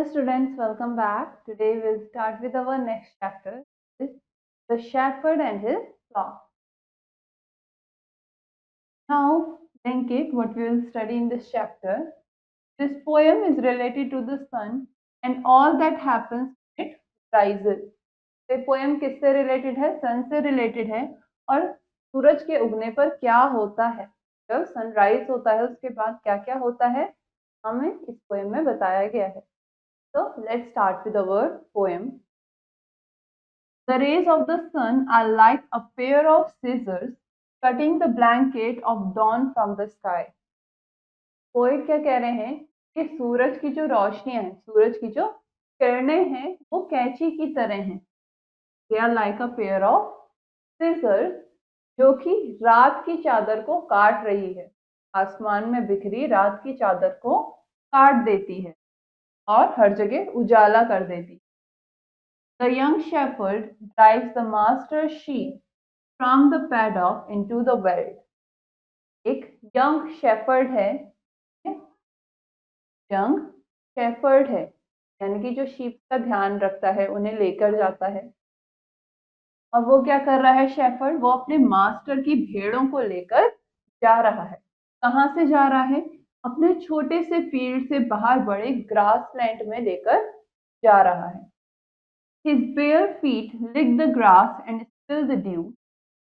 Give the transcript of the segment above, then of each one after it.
Hello students, welcome back. Today we'll start with our next chapter, is The Shepherd and His Flock. Now, Linkit, what we will study in this chapter. This poem is related to the sun and all that happens when it rises. ये poem किससे related है? सन से related है और सूरज के उगने पर क्या होता है, जब सनराइज होता है उसके बाद क्या क्या होता है, हमें इस पोएम में बताया गया है. So let's start with our poem. The rays of the sun are like a pair of scissors cutting the blanket of dawn from the sky. Poet क्या कह रहे हैं कि सूरज की जो रोशनियां हैं, सूरज की जो किरणें हैं, वो कैंची की तरह हैं. They are like a pair of scissors, जो कि रात की चादर को काट रही है. आसमान में बिखरी रात की चादर को काट देती है और हर जगह उजाला कर देती है. The young shepherd drives the master sheep from the paddock into the world. एक young shepherd है, young shepherd है, यानी कि जो sheep का ध्यान रखता है, उन्हें लेकर जाता है. और वो क्या कर रहा है शेफर्ड? वो अपने मास्टर की भेड़ों को लेकर जा रहा है. कहाँ से जा रहा है? अपने छोटे से फील्ड से बाहर बड़े ग्रासलैंड में लेकर जा रहा है. His bare feet lick the grass and spill the dew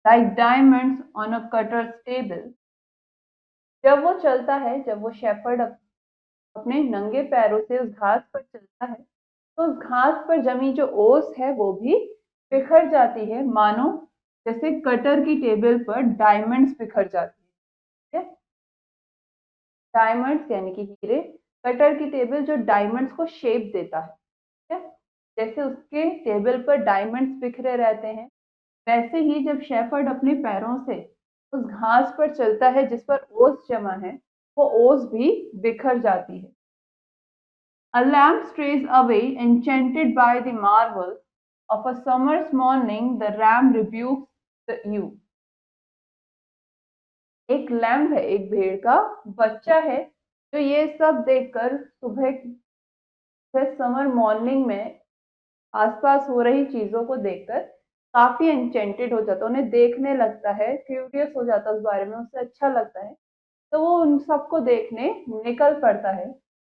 like diamonds on a cutter's table. जब वो चलता है, जब वो शेफर्ड अपने नंगे पैरों से उस घास पर चलता है, तो उस घास पर जमी जो ओस है वो भी बिखर जाती है, मानो जैसे कटर की टेबल पर डायमंड्स बिखर जाती है. डायमंड्स यानी कि हीरे, कटर की टेबल जो डायमंड्स को शेप देता है. जैसे उसके टेबल पर डायमंड्स बिखरे रहते हैं, वैसे ही जब शेफर्ड अपने पैरों से उस घास पर चलता है जिस पर ओस जमा है, वो ओस भी बिखर जाती है. A lamb strays away, enchanted by the marvels of a summer's morning. The ram rebukes the ewe. एक लैम्ब है, एक भेड़ का बच्चा है, जो ये सब देखकर सुबह समर मॉर्निंग में आसपास हो रही चीजों को देखकर काफी एंचेंटेड हो जाता है, उन्हें देखने लगता है, क्यूरियस हो जाता है उस बारे में, उसे अच्छा लगता है, तो वो उन सबको देखने निकल पड़ता है.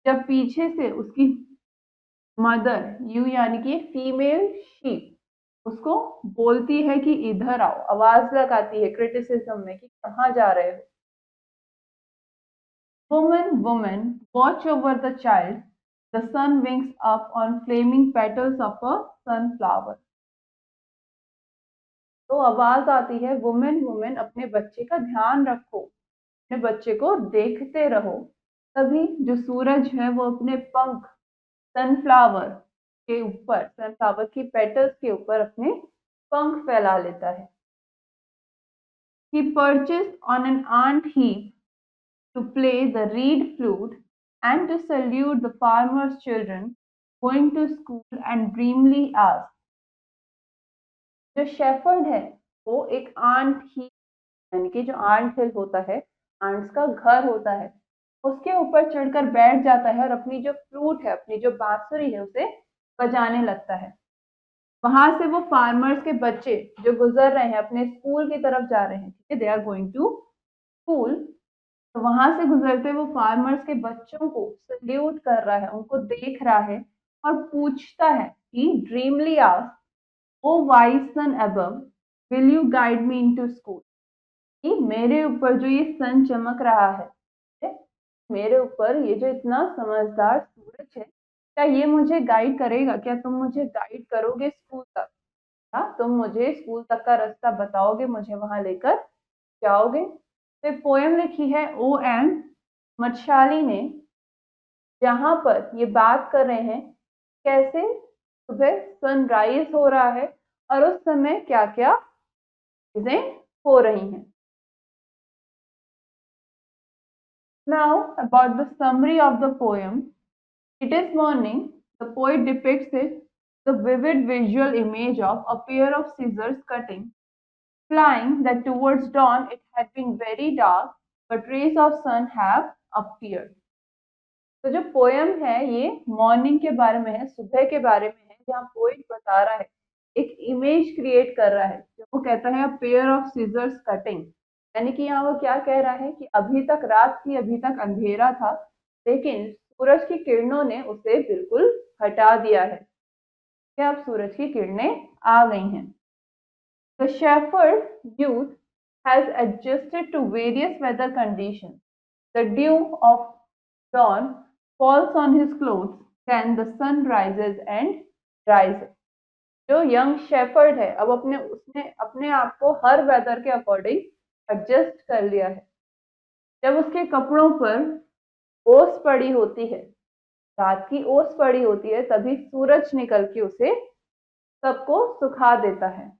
जब पीछे से उसकी मदर, यू यानी कि फीमेल शीप, उसको बोलती है कि इधर आओ, आवाज लगाती है क्रिटिसिज्म में कि कहाँ जा रहे हो. Woman, woman, watch over the child. The sun winks up on flaming petals of a sunflower. तो आवाज आती है, वुमेन वुमेन, अपने बच्चे का ध्यान रखो, अपने बच्चे को देखते रहो. तभी जो सूरज है वो अपने पंख सनफ्लावर के ऊपर, सनफ्लावर की पेटल्स के ऊपर अपने पंख फैला लेता है. He perches on an ant heap to play the reed flute and to salute the farmer's children going to school and dreamily ask. जो शेफर्ड है वो एक आंट ही, यानी कि जो आंट हिल होता है, आंट्स का घर होता है, उसके ऊपर चढ़कर बैठ जाता है और अपनी जो फ्लूट है, अपनी जो बांसुरी है, उसे बजाने लगता है. वहां से वो फार्मर्स के बच्चे जो गुजर रहे हैं, अपने स्कूल की तरफ जा रहे हैं, ठीक है, they are going to school, तो वहां से गुजरते वो फार्मर्स के बच्चों को सल्यूट कर रहा है, उनको देख रहा है और पूछता है कि dreamily ask, o wise sun above, will you guide me into school. कि मेरे ऊपर जो ये सन चमक रहा है, मेरे ऊपर ये जो इतना समझदार सूरज है, क्या ये मुझे गाइड करेगा? क्या तुम मुझे गाइड करोगे स्कूल तक? हाँ, तुम मुझे स्कूल तक का रास्ता बताओगे, मुझे वहां लेकर जाओगे? तो पोएम लिखी है ओ एन मटशाली ने, जहां पर ये बात कर रहे हैं कैसे सुबह सनराइज हो रहा है और उस समय क्या क्या चीजें हो रही हैं. Now about the summary of the poem. It is morning. The poet depicts it, the vivid visual image of a pair of scissors cutting, implying that towards dawn it had been very dark, but rays of sun have appeared. तो जो poem है ये morning के बारे में है, सुबह के बारे में है, जहाँ पोइट बता रहा है, एक इमेज क्रिएट कर रहा है, जो वो कहता है a pair of scissors cutting. यानी कि यहाँ वो क्या कह रहा है कि अभी तक रात थी, अभी तक अंधेरा था, लेकिन सूरज की किरणों ने उसे बिल्कुल हटा दिया है, कि अब सूरज की किरणें आ गई हैं। The shepherd youth has adjusted to various weather conditions. The dew of dawn falls on his clothes, then the sun rises and rises. जो यंग शेफर्ड है, अब उसने अपने आप को हर वेदर के अकॉर्डिंग एडजस्ट कर लिया है। जब उसके कपड़ों पर ओस पड़ी होती है, रात की ओस पड़ी होती है, तभी सूरज निकल के उसे सबको सुखा देता है।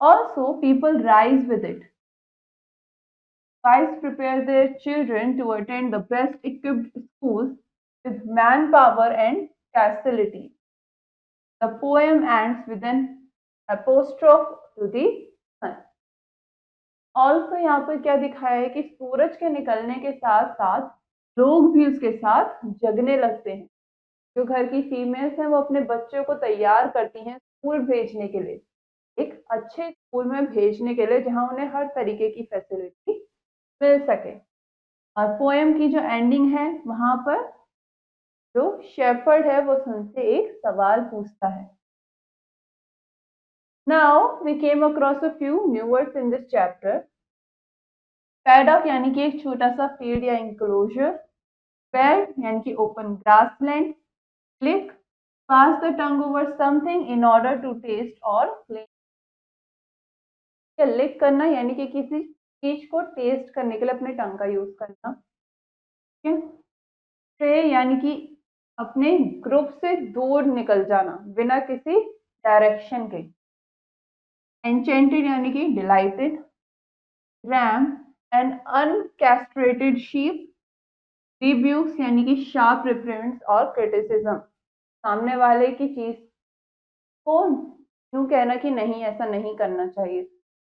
Also, people rise with it. Wives prepare their children to attend the best equipped schools with manpower and facility. The poem ends with an apostrophe to the sun. Also यहाँ पर क्या दिखाया है कि सूरज के निकलने के साथ साथ लोग भी उसके साथ जगने लगते हैं। जो घर की फीमेल्स हैं वो अपने बच्चों को तैयार करती हैं स्कूल भेजने के लिए, एक अच्छे स्कूल में भेजने के लिए जहाँ उन्हें हर तरीके की फैसिलिटी मिल सके। और पोएम की जो एंडिंग है वहां पर जो शेफर्ड है वो सन से एक सवाल पूछता है। Now we came across a few new words in this chapter. Paddock यानी कि एक छोटा सा फील्ड या इंक्लोजर, बेल्ट यानी कि open grassland, lick pass the tongue over something in order to taste और क्लीन। लिक करना यानी कि किसी चीज को टेस्ट करने के लिए अपने टंग का यूज करना। ठीक है। स्ट्रे यानी कि अपने ग्रुप से दूर निकल जाना बिना किसी डायरेक्शन के। एंचेंटेड यानी कि delighted. Ram an uncastrated sheep. Rebukes यानी कि शार्प रिप्रेंड्स और क्रिटिसिज्म, सामने वाले की चीज को यूं कहना कि नहीं ऐसा नहीं करना चाहिए,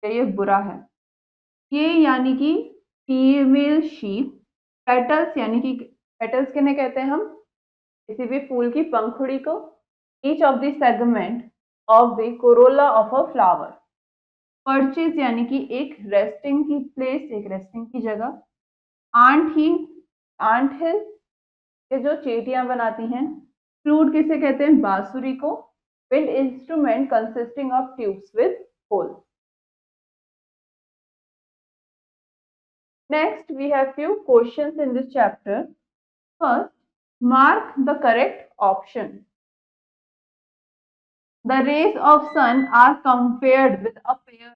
ये बुरा है। ये यानी कि फीमेल शीप। पेटल्स यानी कि पेटल्स किन्हें कहते हैं हम, किसी भी फूल की पंखुड़ी को। Each of the segment of the Corolla of a flower. Purchase यानी कि एक रेस्टिंग की प्लेस, एक रेस्टिंग की जगह। आंट ही, आंट हिल, ये जो चेटियां बनाती हैं। फ्लूट किसे कहते हैं, बांसुरी को। Wind instrument consisting of tubes with hole. Next, we have few questions in this chapter. First, mark the correct option. The rays of sun are compared with a pair.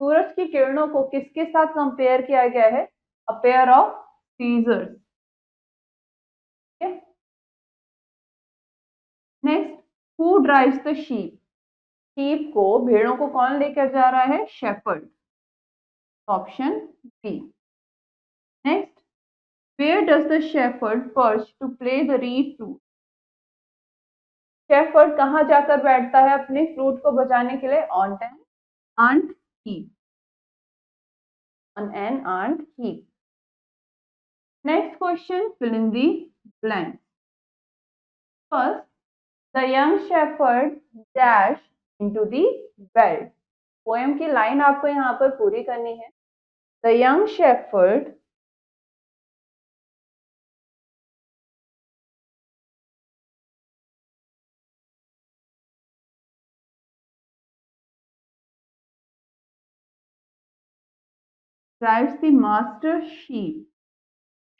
सूरज की किरणों को किसके साथ कंपेयर किया गया है, a pair of scissors. Okay. Next, who drives the sheep? sheep को, भेड़ों को कौन लेकर जा रहा है, shepherd. Option B. Next, where does the shepherd perch to play the reed flute? Shepherd कहाँ जाकर बैठता है अपने फ्लूट को बजाने के लिए, on an ant heap, on an ant heap. Next question, fill in the blank. First, the young shepherd dash into the belt. Poem की लाइन आपको यहाँ पर पूरी करनी है। The young shepherd drives the master sheep.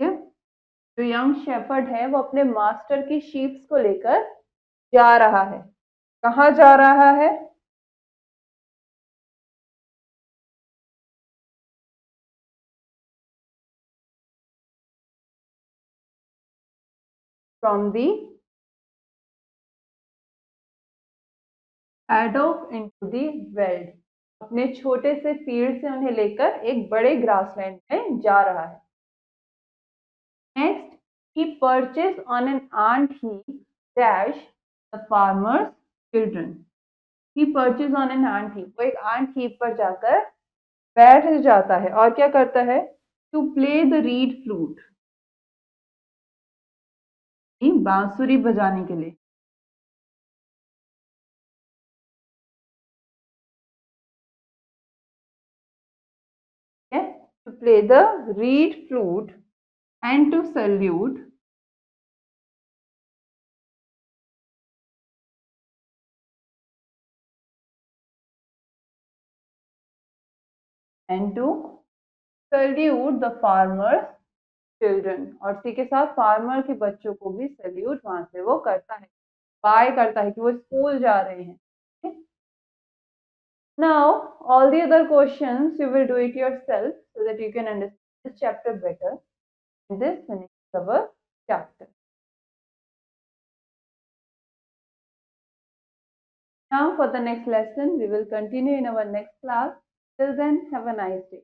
जो young shepherd है वो अपने मास्टर की शीप्स को लेकर जा रहा है। कहाँ जा रहा है, फ्रॉम दी एडोफ इनटू दी वेल्ड। अपने छोटे से फील्ड से उन्हें लेकर एक बड़े ग्रासलैंड में जा रहा है। Next, he perches on an ant he dash the farmers children. He perches on an ant he, वो एक आंट ही पर जाकर बैठ जाता है और क्या करता है, to play the reed flute. बांसुरी बजाने के लिए। To play the reed flute and to salute and to salute the farmers children, और इसी के साथ फार्मर के बच्चों को भी सैल्यूट वहां से वो करता है, बाय करता है कि वो स्कूल जा रहे हैं। Now all the other questions you will do it yourself so that you can understand this chapter better. This finishes our chapter. Now for the next lesson we will continue in our next class. Till then, have a nice day.